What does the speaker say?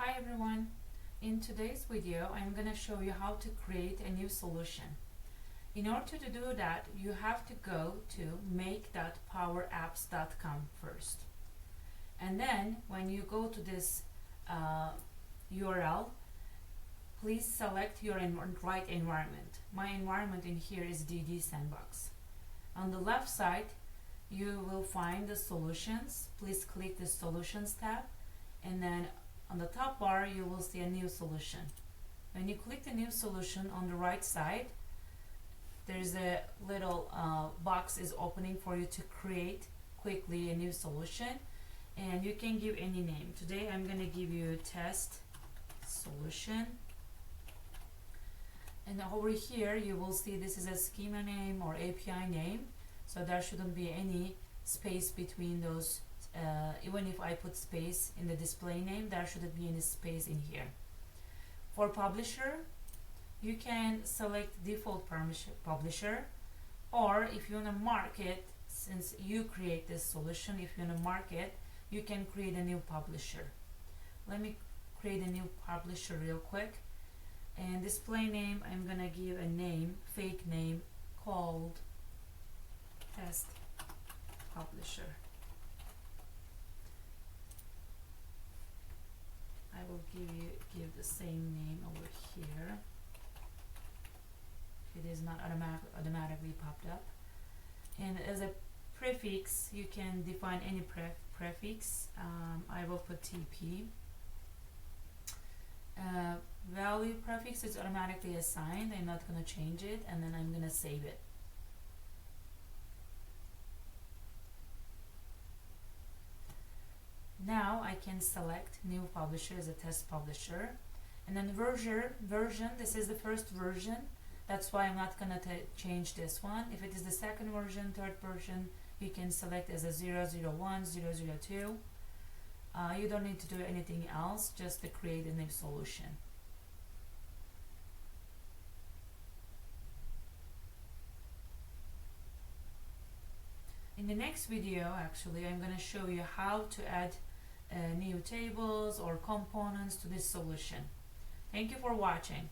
Hi everyone. In today's video I'm going to show you how to create a new solution. In order to do that, you have to go to make.powerapps.com first. And then when you go to this URL, please select your right environment. My environment in here is DD Sandbox. On the left side you will find the solutions. Please click the solutions tab, and then on the top bar you will see a new solution. When you click the new solution, on the right side there's a little box is opening for you to create quickly a new solution, and you can give any name. Today I'm going to give you test solution, and over here you will see this is a schema name or API name, so there shouldn't be any space between those. Even if I put space in the display name, there shouldn't be any space in here. For publisher, you can select default publisher, or if you want to mark it, since you create this solution, if you want to mark it, you can create a new publisher. Let me create a new publisher real quick. And display name, I'm gonna give a name, fake name, called test publisher. I will give the same name over here. It is not automatically popped up. And as a prefix, you can define any prefix. I will put TP. Value prefix is automatically assigned. I'm not going to change it, and then I'm going to save it. Now I can select new publisher as a test publisher, and then version, this is the first version, that's why I'm not gonna change this one. If it is the second version, third version, you can select as a 001, 002. You don't need to do anything else, just to create a new solution. In the next video, actually, I'm going to show you how to add new tables or components to this solution. Thank you for watching.